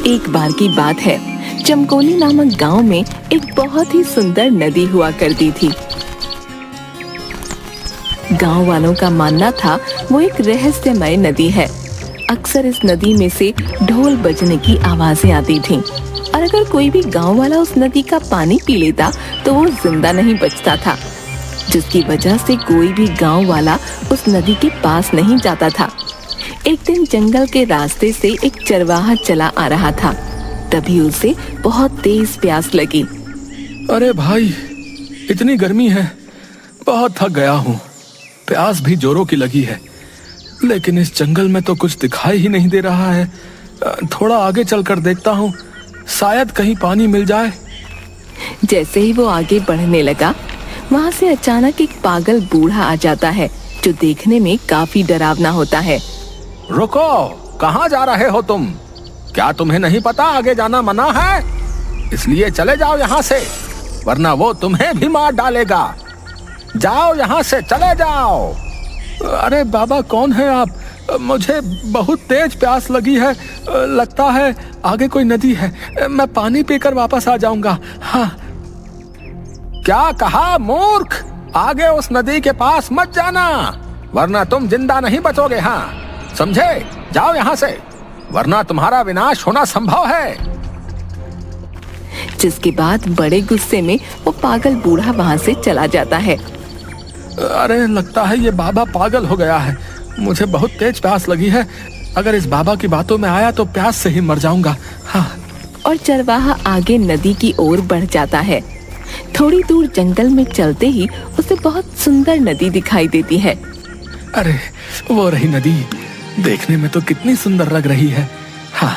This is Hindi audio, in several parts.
एक बार की बात है, चमकोली नामक गांव में एक बहुत ही सुंदर नदी हुआ करती थी। गांव वालों का मानना था वो एक रहस्यमय नदी है। अक्सर इस नदी में से ढोल बजने की आवाजें आती थीं और अगर कोई भी गांव वाला उस नदी का पानी पी लेता तो वो जिंदा नहीं बचता था, जिसकी वजह से कोई भी गांव वाला उस नदी के पास नहीं जाता था। एक दिन जंगल के रास्ते से एक चरवाहा चला आ रहा था। तभी उसे बहुत तेज प्यास लगी। अरे भाई, इतनी गर्मी है, बहुत थक गया हूँ। प्यास भी जोरों की लगी है, लेकिन इस जंगल में तो कुछ दिखाई ही नहीं दे रहा है। थोड़ा आगे चलकर देखता हूँ, शायद कहीं पानी मिल जाए। जैसे ही वो आगे बढ़ने लगा, वहाँ से अचानक एक पागल बूढ़ा आ जाता है जो देखने में काफी डरावना होता है। रुको, कहाँ जा रहे हो तुम? क्या तुम्हें नहीं पता आगे जाना मना है? इसलिए चले जाओ यहाँ से, वरना वो तुम्हें भी मार डालेगा। जाओ यहाँ से, चले जाओ। अरे बाबा, कौन है आप? मुझे बहुत तेज प्यास लगी है। लगता है आगे कोई नदी है। मैं पानी पीकर वापस आ जाऊंगा। हाँ। क्या कहा मूर्ख? आगे उस नदी के पास मत जाना, वरना तुम जिंदा नहीं बचोगे। हाँ, समझे? जाओ यहाँ से, वरना तुम्हारा विनाश होना संभव है। जिसके बाद बड़े गुस्से में वो पागल बूढ़ा वहाँ से चला जाता है। अरे, लगता है ये बाबा पागल हो गया है। मुझे बहुत तेज प्यास लगी है। अगर इस बाबा की बातों में आया तो प्यास से ही मर जाऊंगा। हाँ। और चरवाहा आगे नदी की ओर बढ़ जाता है। थोड़ी दूर जंगल में चलते ही उसे बहुत सुंदर नदी दिखाई देती है। अरे, वो रही नदी। देखने में तो कितनी सुंदर लग रही है। हाँ।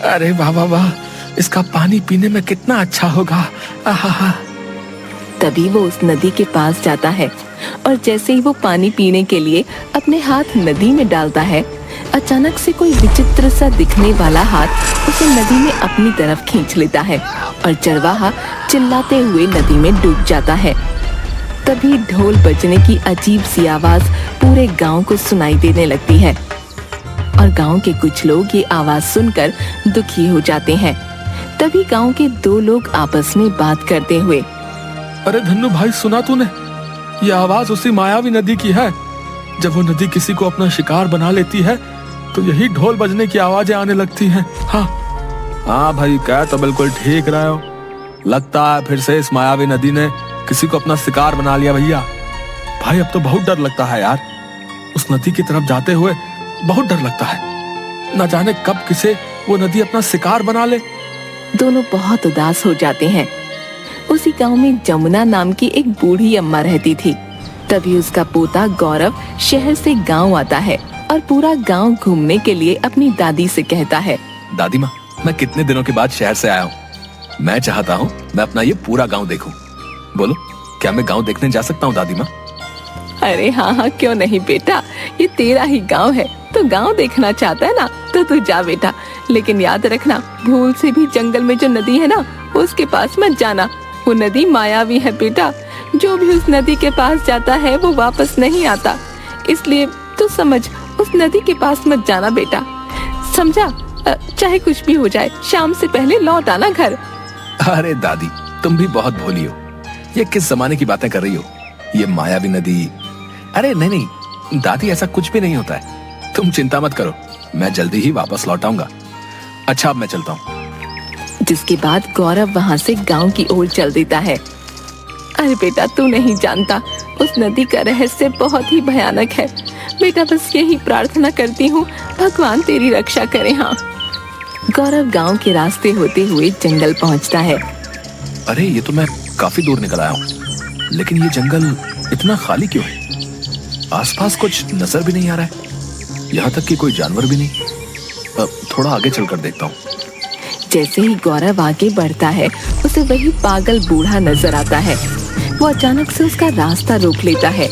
अरे वाह वाह वाह, इसका पानी पीने में कितना अच्छा होगा। आहा। तभी वो उस नदी के पास जाता है और जैसे ही वो पानी पीने के लिए अपने हाथ नदी में डालता है, अचानक से कोई विचित्र सा दिखने वाला हाथ उसे नदी में अपनी तरफ खींच लेता है और चरवाहा चिल्लाते हुए नदी में डूब जाता है। तभी ढोल बजने की अजीब सी आवाज पूरे गांव को सुनाई देने लगती है और गांव के कुछ लोग ये आवाज सुनकर दुखी हो जाते हैं। तभी गांव के दो लोग आपस में बात करते हुए, अरे धन्नू भाई, सुना तूने? ये आवाज उसी मायावी नदी की है। जब वो नदी किसी को अपना शिकार बना लेती है तो यही ढोल बजने की आवाजें आने लगती हैं। हाँ भाई, कह तो बिल्कुल ठीक रहे हो। लगता है फिर से इस मायावी नदी ने किसी को अपना शिकार बना लिया। भैया भाई, अब तो बहुत डर लगता है यार। उस नदी की तरफ जाते हुए बहुत डर लगता है। न जाने कब किसे वो नदी अपना शिकार बना ले। दोनों बहुत उदास हो जाते हैं। उसी गांव में जमुना नाम की एक बूढ़ी अम्मा रहती थी। तभी उसका पोता गौरव शहर से गांव आता है और पूरा गांव घूमने के लिए अपनी दादी से कहता है, दादी माँ, मैं कितने दिनों के बाद शहर से आया हूँ। मैं चाहता हूँ मैं अपना ये पूरा गांव देखूं। बोलो, क्या मैं गांव देखने जा सकता हूँ दादी माँ? अरे हाँ, क्यों नहीं बेटा, ये तेरा ही गांव है, तो गांव देखना चाहता है ना, तो तू जा बेटा। लेकिन याद रखना, भूल से भी जंगल में जो नदी है ना, उसके पास मत जाना। वो नदी मायावी है बेटा। जो भी उस नदी के पास जाता है वो वापस नहीं आता। इसलिए तू समझ, उस नदी के पास मत जाना बेटा, समझा? चाहे कुछ भी हो जाए, शाम से पहले लौट आना घर। अरे दादी, तुम भी बहुत भोली हो। ये किस जमाने की बातें कर रही हो? ये मायावी नदी? अरे नहीं दादी, ऐसा कुछ भी नहीं होता है। तुम चिंता मत करो, मैं जल्दी ही वापस लौट आऊंगा। अच्छा, अब मैं चलता हूँ। जिसके बाद गौरव वहाँ से गांव की ओर चल देता है। अरे बेटा, तू नहीं जानता, उस नदी का रहस्य बहुत ही भयानक है बेटा। बस यही प्रार्थना करती हूँ, भगवान तेरी रक्षा करे। हाँ। गौरव गांव के रास्ते होते हुए जंगल पहुँचता है। अरे, ये तो मैं काफी दूर निकल आया हूँ, लेकिन ये जंगल इतना खाली क्यों है? आसपास कुछ नजर भी नहीं आ रहा है, यहाँ तक कि कोई जानवर भी नहीं। थोड़ा आगे चलकर देखता हूँ। जैसे ही गौरव आगे बढ़ता है, उसे वही पागल बूढ़ा नजर आता है। वो अचानक से उसका रास्ता रोक लेता है।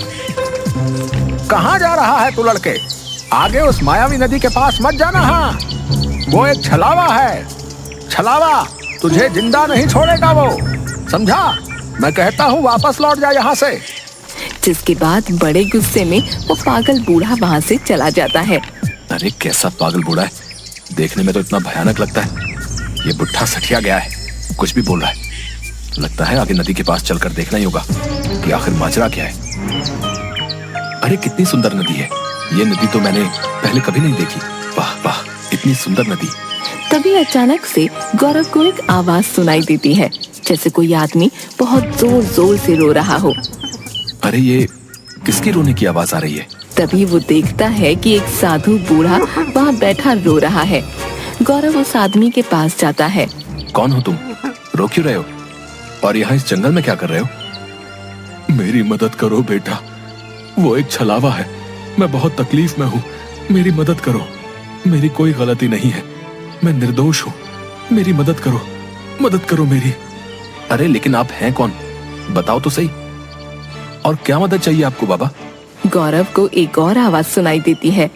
कहाँ जा रहा है तू लड़के? आगे उस मायावी नदी के पास मत जाना। हाँ, वो एक छलावा है। छलावा तुझे जिंदा नहीं छोड़ेगा वो, समझा? मैं कहता हूँ वापस लौट जा यहाँ से। जिसके बाद बड़े गुस्से में वो पागल बूढ़ा वहाँ से चला जाता है। अरे कैसा पागल बूढ़ा है, देखने में तो इतना भयानक लगता है। ये बुढ़ा सठिया गया है, कुछ भी बोल रहा है। लगता है आगे नदी के पास चलकर देखना ही होगा कि आखिर माजरा क्या है। अरे कितनी सुंदर नदी है ये। नदी तो मैंने पहले कभी नहीं देखी। वाह वाह, इतनी सुंदर नदी। तभी अचानक से गौरव को एक आवाज सुनाई देती है, जैसे कोई आदमी बहुत जोर जोर से रो रहा हो। अरे ये किसकी रोने की आवाज आ रही है? तभी वो देखता है कि एक साधु बूढ़ा वहाँ बैठा रो रहा है। गौरव उस आदमी के पास जाता है। कौन हो तुम? रो क्यों रहे हो? और यहाँ इस जंगल में क्या कर रहे हो? मेरी मदद करो बेटा, वो एक छलावा है, मैं बहुत तकलीफ में हूँ, मेरी मदद करो। मेरी कोई गलती नहीं है, मैं निर्दोष हूँ, मेरी मदद करो मेरी। अरे लेकिन आप हैं कौन, बताओ तो सही, और क्या मदद चाहिए आपको बाबा? गौरव को एक और आवाज सुनाई देती है।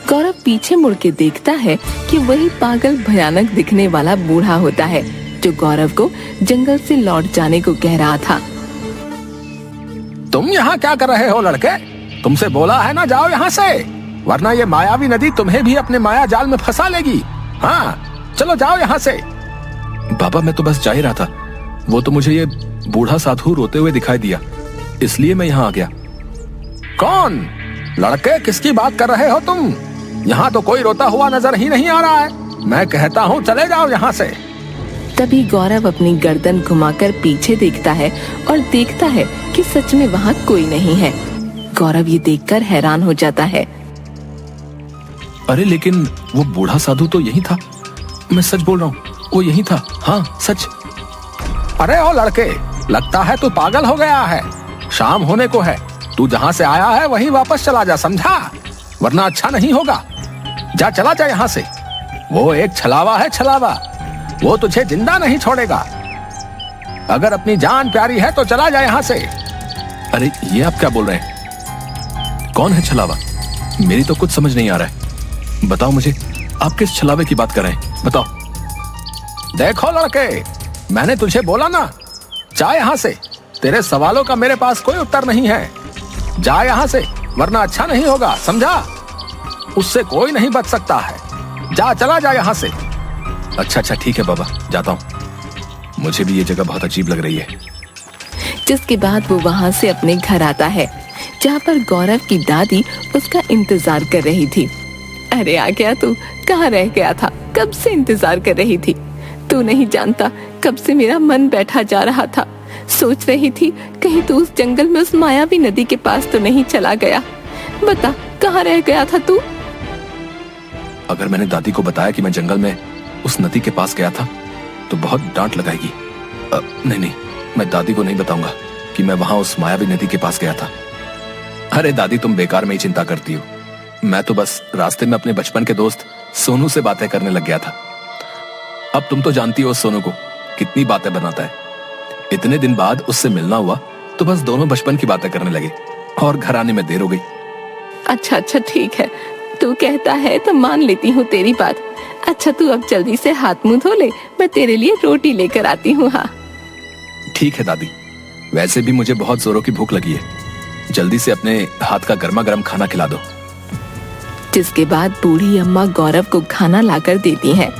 गौरव पीछे मुड़ के देखता है कि वही पागल भयानक दिखने वाला बूढ़ा होता है जो गौरव को जंगल से लौट जाने को कह रहा था। तुम यहाँ क्या कर रहे हो लड़के? तुमसे बोला है ना जाओ यहाँ से, वरना ये मायावी नदी तुम्हें भी अपने माया जाल में फंसा लेगी। हाँ चलो जाओ यहाँ से। बाबा मैं तो बस जा ही रहा था, वो तो मुझे ये बूढ़ा साधु रोते हुए दिखाई दिया, इसलिए मैं यहाँ आ गया। कौन? लड़के किसकी बात कर रहे हो तुम? यहाँ तो कोई रोता हुआ नजर ही नहीं आ रहा है। मैं कहता हूँ चले जाओ यहाँ से। तभी गौरव अपनी गर्दन घुमाकर पीछे देखता है और देखता है कि सच में वहाँ कोई नहीं है। गौरव ये देखकर हैरान हो जाता है। अरे लेकिन वो बूढ़ा साधु तो यही था, मैं सच बोल रहा हूँ, वो यही था। हाँ सच। अरे ओ लड़के, लगता है तू पागल हो गया है। शाम होने को है, तू जहाँ से आया है वहीं वापस चला जा, समझा? वरना अच्छा नहीं होगा। जा चला जा यहाँ से। वो एक छलावा है, छलावा। वो तुझे जिंदा नहीं छोड़ेगा। अगर अपनी जान प्यारी है तो चला जा यहाँ से। अरे ये आप क्या बोल रहे हैं? कौन है छलावा? मेरी तो कुछ समझ नहीं आ रहा है। बताओ मुझे, आप किस छलावे की बात कर रहे हैं? बताओ। देखो लड़के, मैंने तुझे बोला ना, जा यहाँ से। तेरे सवालों का मेरे पास कोई उत्तर नहीं है। जा यहाँ से, वरना अच्छा नहीं होगा, समझा? उससे कोई नहीं बच सकता है। जा चला जा यहाँ से। अच्छा ठीक है बाबा, जाता हूँ। मुझे भी ये जगह बहुत अजीब लग रही है। जिसके बाद वो वहाँ से अपने घर आता है, जहाँ पर गौरव की दादी उसका इंतजार कर रही थी। अरे आ गया तू, कहाँ रह गया था? कब से इंतजार कर रही थी। तू नहीं जानता कब से मेरा मन बैठा जा रहा था। सोच रही थी कहीं तू उस जंगल में उस मायावी नदी के पास तो नहीं चला गया। बता कहाँ रह गया था तू? अगर मैंने दादी को बताया कि मैं जंगल में उस नदी के पास गया था तो बहुत डांट लगाएगी। नहीं, मैं दादी को नहीं बताऊंगा कि मैं वहां उस मायावी नदी के पास गया था। अरे दादी, तुम बेकार में ही चिंता करती हो। मैं तो बस रास्ते में अपने बचपन के दोस्त सोनू से बातें करने लग गया था। अब तुम तो जानती हो सोनू को, कितनी बातें बनाता है। इतने दिन बाद उससे मिलना हुआ तो बस दोनों बचपन की बातें करने लगे और घर आने में देर हो गई। अच्छा ठीक है, तू कहता है तो मान लेती हूँ तेरी बात। अच्छा तू अब जल्दी से हाथ मुंह धो ले, मैं तेरे लिए रोटी लेकर आती हूँ। हाँ ठीक है दादी, वैसे भी मुझे बहुत जोरों की भूख लगी है, जल्दी से अपने हाथ का गर्मा गर्म खाना खिला दो। जिसके बाद बूढ़ी अम्मा गौरव को खाना लाकर देती हैं।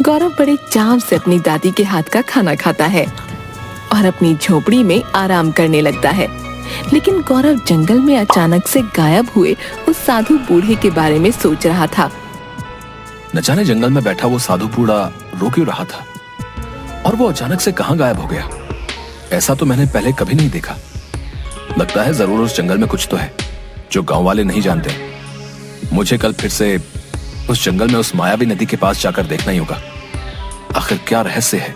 गौरव बड़े चाव से अपनी दादी के हाथ का खाना खाता है और अपनी झोपड़ी में आराम करने लगता है। लेकिन गौरव जंगल में अचानक से गायब हुए उस साधु बूढ़े के बारे में सोच रहा था। न जाने जंगल में बैठा वो साधु बूढ़ा रो क्यों रहा था, और वो अचानक से कहाँ गायब हो गया। ऐसा तो मैंने पहले कभी नहीं देखा। लगता है जरूर उस जंगल में कुछ तो है जो गांव वाले नहीं जानते। मुझे कल फिर से उस जंगल में उस मायावी नदी के पास जाकर देखना ही होगा। आखिर क्या रहस्य है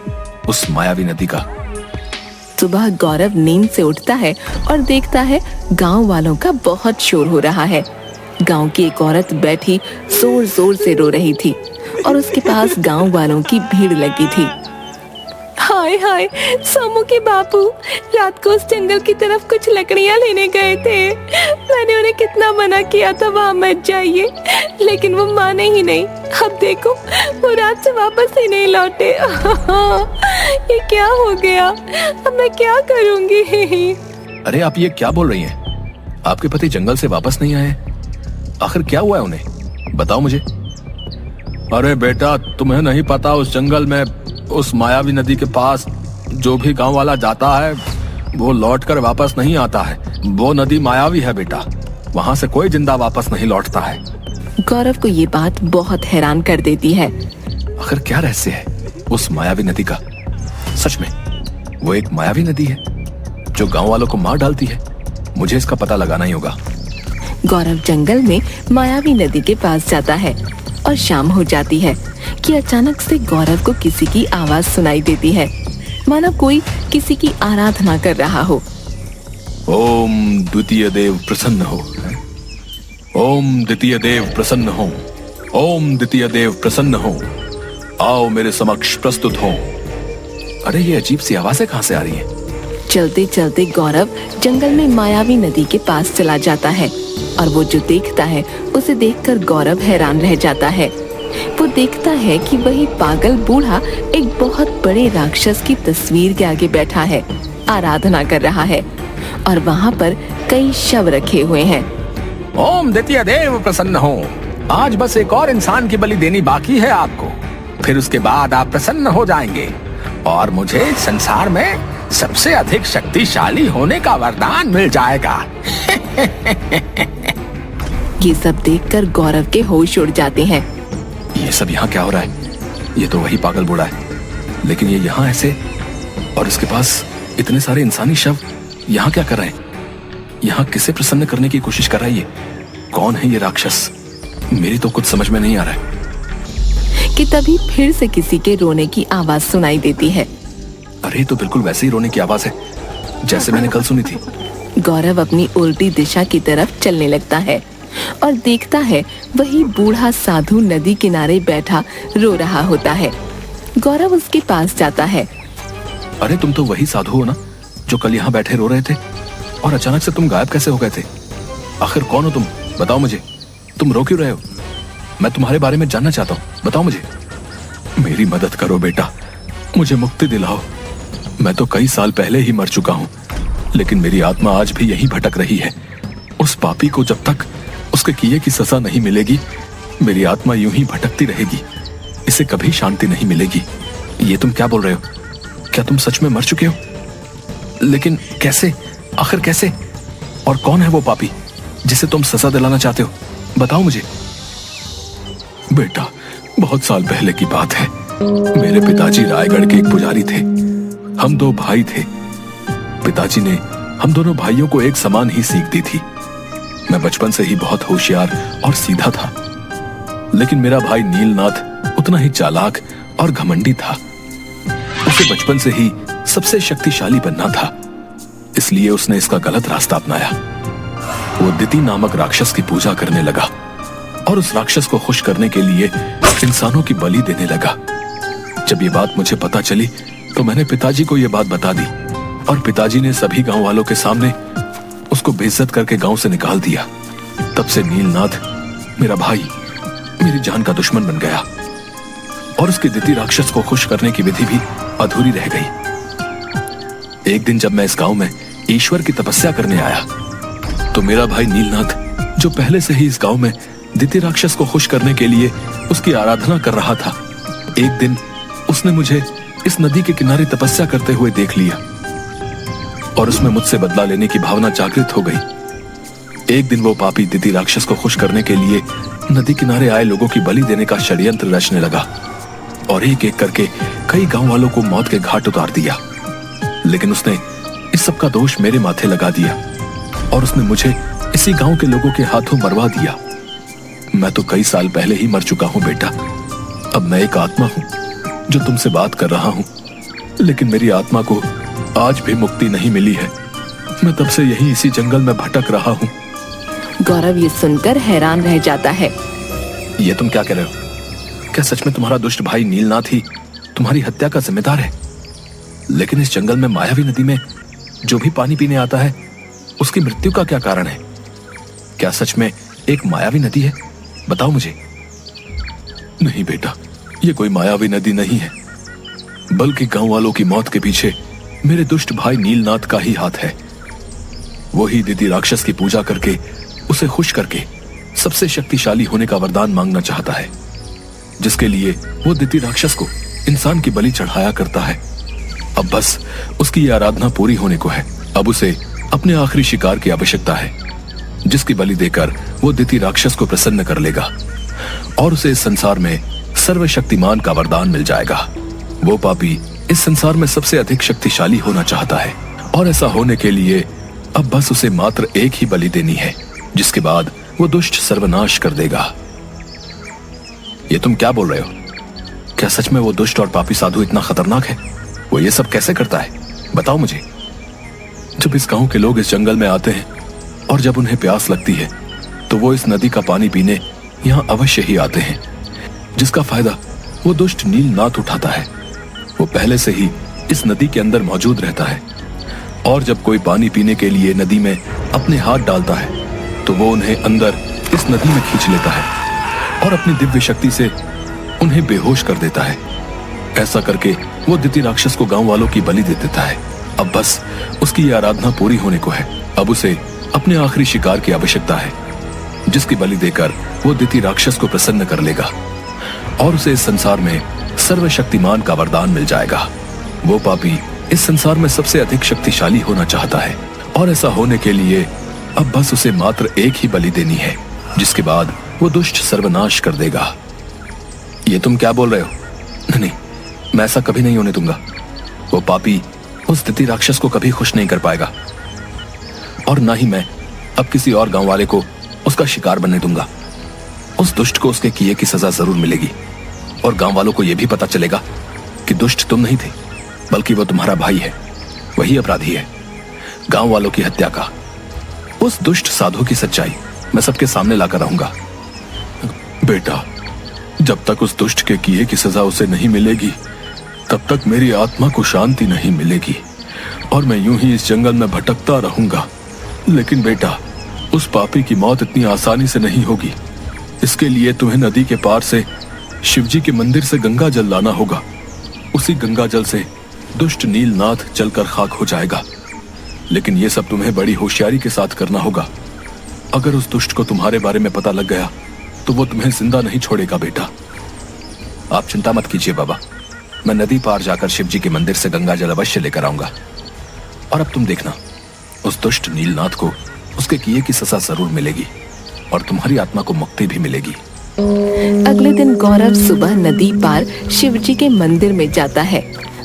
उस मायावी नदी का। सुबह गौरव नींद से उठता है और देखता है गांव वालों का बहुत शोर हो रहा है। गांव की एक औरत बैठी जोर जोर से रो रही थी और उसके पास गांव वालों की भीड़ लगी थी। हाय हाय, सोमू के बापू रात को उस जंगल की तरफ कुछ लकड़ियां लेने गए थे। मैंने उन्हें कितना मना किया था वहां मत जाइए, लेकिन वो माने ही नहीं। अब देखो वो रात से वापस ही नहीं लौटे। ये क्या हो गया? अब मैं क्या करूंगी? अरे आप ये क्या बोल रही हैं? आपके पति जंगल से वापस नहीं आए? आखिर क्या हुआ है उन्हें? बताओ मुझे। अरे बेटा, तुम्हें नहीं पता, उस जंगल में उस मायावी नदी के पास जो भी गांव वाला जाता है वो लौट कर वापस नहीं आता है। वो नदी मायावी है बेटा, वहाँ से कोई जिंदा वापस नहीं लौटता है। गौरव को ये बात बहुत हैरान कर देती है। आखिर क्या रहस्य है उस मायावी नदी का? सच में वो एक मायावी नदी है जो गांव वालों को मार डालती है? मुझे इसका पता लगाना ही होगा। गौरव जंगल में मायावी नदी के पास जाता है और शाम हो जाती है कि अचानक से गौरव को किसी की आवाज सुनाई देती है, मानो कोई किसी की आराधना कर रहा हो। ओम द्वितीय देव प्रसन्न हो, ओम द्वितीय देव प्रसन्न हो, ओम द्वितीय देव प्रसन्न हो, आओ मेरे समक्ष प्रस्तुत हो। अरे ये अजीब सी आवाजें कहाँ से आ रही हैं? चलते चलते गौरव जंगल में मायावी नदी के पास चला जाता है और वो जो देखता है उसे देखकर गौरव हैरान रह जाता है। वो देखता है कि वही पागल बूढ़ा एक बहुत बड़े राक्षस की तस्वीर के आगे बैठा है, आराधना कर रहा है और वहाँ पर कई शव रखे हुए हैं। ओम द्वितीय देव प्रसन्न हो, आज बस एक और इंसान की बलि देनी बाकी है आपको, फिर उसके बाद आप प्रसन्न हो जाएंगे और मुझे संसार में सबसे अधिक शक्तिशाली होने का वरदान मिल जाएगा। ये सब देखकर गौरव के होश उड़ जाते हैं। ये सब यहाँ क्या हो रहा है? ये तो वही पागल बूढ़ा है, लेकिन ये यहाँ ऐसे, और इसके पास इतने सारे इंसानी शव यहाँ क्या कर रहे हैं? यहाँ किसे प्रसन्न करने की कोशिश कर रहा है ये? कौन है ये राक्षस? मेरी तो कुछ समझ में नहीं आ रहा है। कि तभी फिर से किसी के रोने की आवाज सुनाई देती है। अरे तो बिल्कुल वैसे ही रोने की आवाज है जैसे मैंने कल सुनी थी। गौरव अपनी उल्टी दिशा की तरफ चलने लगता है और देखता है वही बूढ़ा साधु नदी किनारे बैठा रो रहा होता है। गौरव उसके पास जाता है। अरे तुम तो वही साधु हो ना जो कल यहाँ बैठे रो रहे थे, और अचानक से तुम गायब कैसे हो गए थे? आखिर कौन हो तुम? बताओ मुझे, तुम रो क्यों रहे हो? मैं तुम्हारे बारे में जानना चाहता हूँ, बताओ मुझे। मेरी मदद करो बेटा, मुझे मुक्ति दिलाओ। मैं तो कई साल पहले ही मर चुका हूँ, लेकिन मेरी आत्मा आज भी यहीं भटक रही है। उस पापी को जब तक उसके किए की सजा नहीं मिलेगी, मेरी आत्मा यूं ही भटकती रहेगी, इसे कभी शांति नहीं मिलेगी। ये तुम क्या बोल रहे हो? क्या तुम सच में मर चुके हो? लेकिन कैसे? आखिर कैसे? और कौन है वो पापी जिसे तुम सजा दिलाना चाहते हो? बताओ मुझे। बेटा, बहुत साल पहले की बात है। मेरे पिताजी रायगढ़ के एक पुजारी थे। हम दो भाई थे। पिताजी ने हम दोनों भाइयों को एक समान ही सीख दी थी। मैं बचपन से ही बहुत होशियार और सीधा था, लेकिन मेरा भाई नीलनाथ उतना ही चालाक और घमंडी था। उसे बचपन से ही सबसे शक्तिशाली बनना था, इसलिए उसने इसका गलत रास्ता अपनाया। वो दिति नामक राक्षस की पूजा करने लगा और उस राक्षस को खुश करने के लिए इंसानों की बलि देने लगा। जब ये बात मुझे पता चली तो मैंने पिताजी को ये बात बता दी और पिताजी ने सभी गांव वालों के सामने उसको बेइज्जत करके गांव से निकाल दिया। तब से नीलनाथ मेरा भाई मेरी जान का दुश्मन बन गया और उसके दिति राक्षस को खुश करने की विधि भी अधूरी रह गई। एक दिन जब मैं इस गांव में ईश्वर की तपस्या करने आया तो मेरा भाई नीलनाथ, जो पहले से ही इस गांव में दिति राक्षस को खुश करने के लिए उसकी आराधना कर रहा था, एक दिन उसने मुझे इस नदी के किनारे तपस्या करते हुए देख लिया और उसमें मुझसे बदला लेने की भावना जागृत हो गई। एक दिन वो पापी दिति राक्षस को खुश करने के लिए नदी किनारे आए लोगों की बलि देने का षड्यंत्र रचने लगा और एक एक करके कई गांव वालों को मौत के घाट उतार दिया। लेकिन उसने इस सब का दोष मेरे माथे लगा दिया और उसने मुझे इसी गांव के लोगों के हाथों मरवा दिया। मैं तो कई साल पहले ही मर चुका हूं बेटा। अब मैं एक आत्मा हूं जो तुमसे बात कर रहा हूं, लेकिन मेरी आत्मा को आज भी मुक्ति नहीं मिली है। मैं तब से यही इसी जंगल में भटक रहा हूं। गौरव ये सुनकर हैरान रह जाता है। ये तुम क्या कह रहे हो? क्या सच में तुम्हारा दुष्ट भाई नीलनाथ ही तुम्हारी हत्या का जिम्मेदार है? लेकिन इस जंगल में मायावी नदी में जो भी पानी पीने आता है उसकी मृत्यु का क्या कारण है? क्या सच में एक मायावी नदी है? बताओ मुझे। नहीं बेटा, ये कोई मायावी नदी नहीं है, बल्कि गांव वालों की मौत के पीछे मेरे दुष्ट भाई नीलनाथ का ही हाथ है। वही दिति राक्षस की पूजा करके उसे खुश करके सबसे शक्तिशाली होने का वरदान मांगना चाहता है। जिसके लिए वो दिति राक्षस को इंसान की बलि चढ़ाया करता है। अब बस उसकी ये आराधना पूरी होने को है। अब उसे अपने आखिरी शिकार की आवश्यकता है, जिसकी बलि देकर वो दिति राक्षस को प्रसन्न कर लेगा और उसे इस संसार में सर्वशक्तिमान का वरदान मिल जाएगा। वो पापी इस संसार में सबसे अधिक शक्तिशाली होना चाहता है और ऐसा होने के लिए अब बस उसे मात्र एक ही बलि देनी है, जिसके बाद वो दुष्ट सर्वनाश कर देगा। ये तुम क्या बोल रहे हो? क्या सच में वो दुष्ट और पापी साधु इतना खतरनाक है? वो ये सब कैसे करता है, बताओ मुझे। जब इस गांव के लोग इस जंगल में आते हैं और जब उन्हें प्यास लगती है तो वो इस नदी का पानी पीने यहाँ अवश्य ही आते हैं, जिसका फायदा वो दुष्ट नीलनाथ उठाता है। वो पहले से ही इस नदी के अंदर मौजूद रहता है और जब कोई पानी पीने के लिए नदी में अपने हाथ डालता है तो वो उन्हें अंदर इस नदी में खींच लेता है और अपनी दिव्य शक्ति से उन्हें बेहोश कर देता है। ऐसा करके वो दिति राक्षस को गांव वालों की बलि दे देता है। अब बस उसकी ये आराधना पूरी होने को है। अब उसे अपने आखिरी शिकार की आवश्यकता है, जिसकी बलि देकर वो दिति राक्षस को प्रसन्न कर लेगा और उसे इस संसार में सर्वशक्तिमान का वरदान मिल जाएगा। वो पापी इस संसार में सबसे अधिक शक्तिशाली होना चाहता है और ऐसा होने के लिए अब बस उसे मात्र एक ही बलि देनी है, जिसके बाद वो दुष्ट सर्वनाश कर देगा। ये तुम क्या बोल रहे हो? नहीं, मैं ऐसा कभी नहीं होने दूंगा। वो पापी उस दिति राक्षस को कभी खुश नहीं कर पाएगा और ना ही मैं अब किसी और गांव वाले को उसका शिकार बनने दूंगा। उस दुष्ट को उसके किए की सजा जरूर मिलेगी और गांव वालों को यह भी पता चलेगा कि दुष्ट तुम नहीं थे, बल्कि वो तुम्हारा भाई है, वही अपराधी है गांव वालों की हत्या का। उस दुष्ट साधु की सच्चाई मैं सबके सामने लाकर रहूंगा। बेटा, जब तक उस दुष्ट के किए की सजा उसे नहीं मिलेगी तब तक मेरी आत्मा को शांति नहीं मिलेगी और मैं यूं ही इस जंगल में भटकता रहूंगा। लेकिन बेटा, उस पापी की मौत इतनी आसानी से नहीं होगी। इसके लिए तुम्हें नदी के पार से शिवजी के मंदिर से गंगा जल लाना होगा। उसी गंगा जल से दुष्ट नीलनाथ जलकर खाक हो जाएगा। लेकिन यह सब तुम्हें बड़ी होशियारी के साथ करना होगा। अगर उस दुष्ट को तुम्हारे बारे में पता लग गया तो वो तुम्हें जिंदा नहीं छोड़ेगा। बेटा, आप चिंता मत कीजिए बाबा, मैं नदी पार जाकर शिवजी के मंदिर से गंगा जल अवश्य लेकर आऊंगा। और अब तुम देखना, उस दुष्ट नीलनाथ को उसके किए की सजा जरूर मिलेगी और तुम्हारी आत्मा को मुक्ति भी मिलेगी। अगले दिन गौरव सुबह नदी पार शिवजी के मंदिर में जाता है।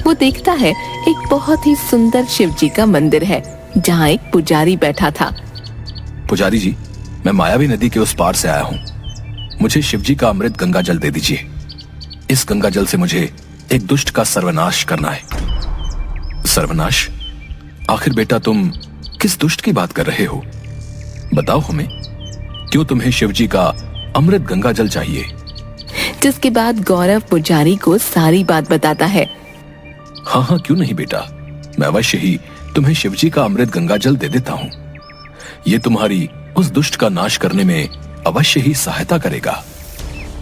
वो देखता है एक बहुत ही सुंदर शिवजी का मंदिर है, जहाँ एक पुजारी बैठा था। पुजारी जी, मैं मायावी नदी के उस पार से आया हूँ। मुझे शिवजी का अमृत गंगा जल दे दीजिए। इस गंगा जल से मुझे एक दुष्ट का सर्वनाश करना है। सर्वनाश? आखिर बेटा तुम किस दुष्ट की बात कर रहे हो? बताओ हमें, क्यों तुम्हें शिवजी का अमृत गंगा जल चाहिए? जिसके बाद गौरव पुजारी को सारी बात बताता है। हाँ हाँ, क्यों नहीं बेटा, मैं अवश्य ही तुम्हें शिवजी का अमृत गंगा जल दे देता हूँ। ये तुम्हारी उस दुष्ट का नाश करने में अवश्य ही सहायता करेगा।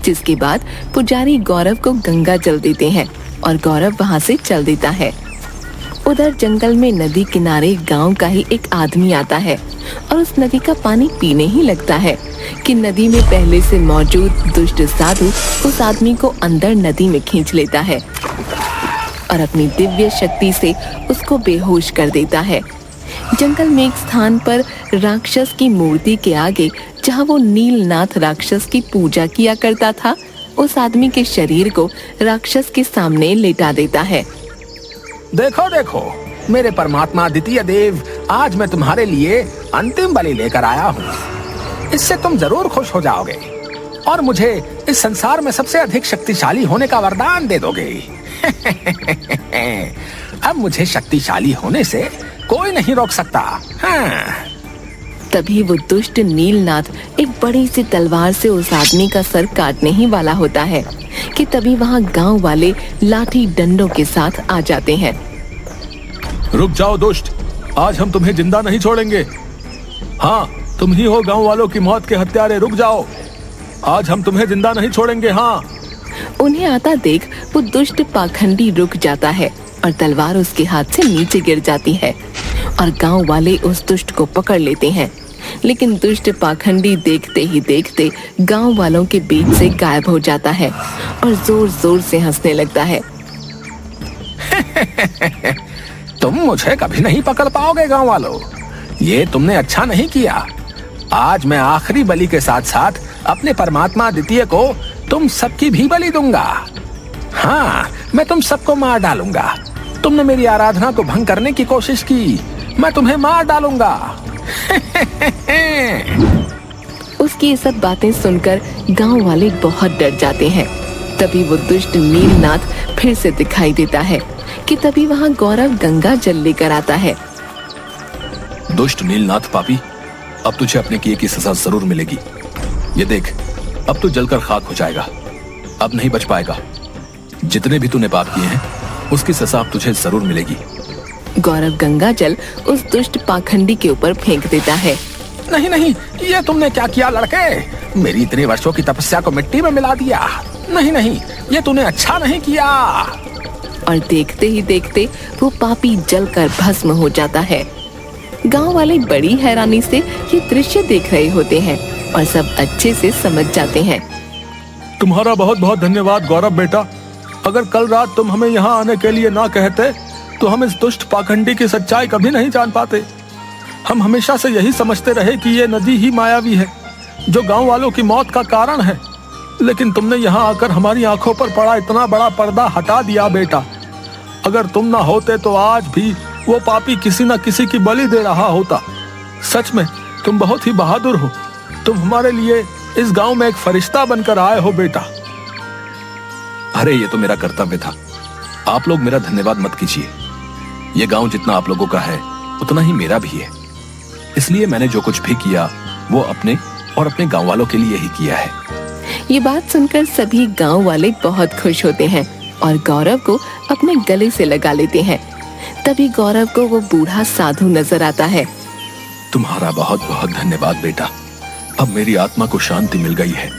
जिसके बाद पुजारी गौरव को गंगा जल देते हैं और गौरव वहाँ से चल देता है। उधर जंगल में नदी किनारे गांव का ही एक आदमी आता है और उस नदी का पानी पीने ही लगता है कि नदी में पहले से मौजूद दुष्ट साधु उस आदमी को अंदर नदी में खींच लेता है और अपनी दिव्य शक्ति से उसको बेहोश कर देता है। जंगल में एक स्थान पर राक्षस की मूर्ति के आगे, जहाँ वो नीलनाथ राक्षस की पूजा किया करता था, उस आदमी के शरीर को राक्षस के सामने लेटा देता है। देखो देखो, मेरे परमात्मा द्वितीय देव, आज मैं तुम्हारे लिए अंतिम बलि लेकर आया हूँ। इससे तुम जरूर खुश हो जाओगे और मुझे इस संसार में सबसे अधिक शक्तिशाली होने का वरदान दे दोगे। अब मुझे शक्तिशाली होने से कोई नहीं रोक सकता। हाँ। तभी वो दुष्ट नीलनाथ एक बड़ी सी तलवार से उस आदमी का सर काटने ही वाला होता है कि तभी वहाँ गांव वाले लाठी डंडों के साथ आ जाते हैं। रुक जाओ दुष्ट, आज हम तुम्हें जिंदा नहीं छोड़ेंगे। हाँ, तुम ही हो गांव वालों की मौत के हत्यारे। रुक जाओ, आज हम तुम्हें जिंदा नहीं छोड़ेंगे। हाँ। उन्हें आता देख वो दुष्ट पाखंडी रुक जाता है और तलवार उसके हाथ से नीचे गिर जाती है और गांव वाले उस दुष्ट को पकड़ लेते हैं। लेकिन दुष्ट पाखंडी देखते ही देखते गांव वालों के बीच से गायब हो जाता है और जोर जोर से हंसने लगता है। तुम मुझे कभी नहीं पकड़ पाओगे गांव वालों, ये तुमने अच्छा नहीं किया। आज मैं आखिरी बलि के साथ साथ अपने परमात्मा द्वितीय को तुम सबकी भी बलि दूंगा। हाँ, मैं तुम सबको मार डालूंगा। तुमने मेरी आराधना को भंग करने की कोशिश की, मैं तुम्हें मार डालूंगा। उसकी ये सब बातें सुनकर गांव वाले बहुत डर जाते हैं। तभी वो दुष्ट नीलनाथ फिर से दिखाई देता है कि तभी वहाँ गौरव गंगा जल लेकर आता है। दुष्ट नीलनाथ पापी, अब तुझे अपने किए की सजा जरूर मिलेगी। ये देख, अब तू जलकर खाक हो जाएगा, अब नहीं बच पाएगा। जितने भी तूने पाप किए हैं उसकी सजा अब तुझे जरूर मिलेगी। गौरव गंगा जल उस दुष्ट पाखंडी के ऊपर फेंक देता है। नहीं नहीं, ये तुमने क्या किया लड़के? मेरी इतने वर्षों की तपस्या को मिट्टी में मिला दिया। नहीं नहीं, ये तूने अच्छा नहीं किया। और देखते ही देखते वो पापी जलकर भस्म हो जाता है। गांव वाले बड़ी हैरानी से ये दृश्य देख रहे होते हैं और सब अच्छे से समझ जाते हैं। तुम्हारा बहुत बहुत धन्यवाद गौरव बेटा। अगर कल रात तुम हमें यहाँ आने के लिए ना कहते तो हम इस दुष्ट पाखंडी की सच्चाई कभी नहीं जान पाते। हम हमेशा से यही समझते रहे कि ये नदी ही मायावी है जो गांव वालों की मौत का कारण है, लेकिन तुमने यहाँ आकर हमारी आंखों पर पड़ा इतना बड़ा पर्दा हटा दिया बेटा। अगर तुम ना होते तो आज भी वो पापी किसी न किसी की बलि दे रहा होता। सच में तुम बहुत ही बहादुर हो। तुम हमारे लिए इस गांव में एक फरिश्ता बनकर आए हो बेटा। अरे ये तो मेरा कर्तव्य था, आप लोग मेरा धन्यवाद मत कीजिए। ये गांव जितना आप लोगों का है उतना ही मेरा भी है, इसलिए मैंने जो कुछ भी किया वो अपने और अपने गांव वालों के लिए ही किया है। ये बात सुनकर सभी गांव वाले बहुत खुश होते हैं और गौरव को अपने गले से लगा लेते हैं। तभी गौरव को वो बूढ़ा साधु नजर आता है। तुम्हारा बहुत बहुत धन्यवाद बेटा। अब मेरी आत्मा को शांति मिल गई है।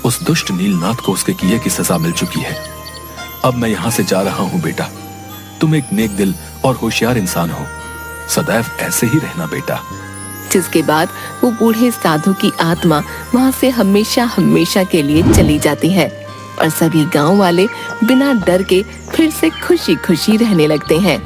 उस दुष्ट नीलनाथ को उसके किए की सजा मिल चुकी है। अब मैं यहाँ से जा रहा हूँ बेटा। तुम एक नेक दिल और होशियार इंसान हो, सदैव ऐसे ही रहना बेटा। जिसके बाद वो बूढ़े साधु की आत्मा वहाँ से हमेशा हमेशा के लिए चली जाती है और सभी गांव वाले बिना डर के फिर से खुशी खुशी रहने लगते हैं।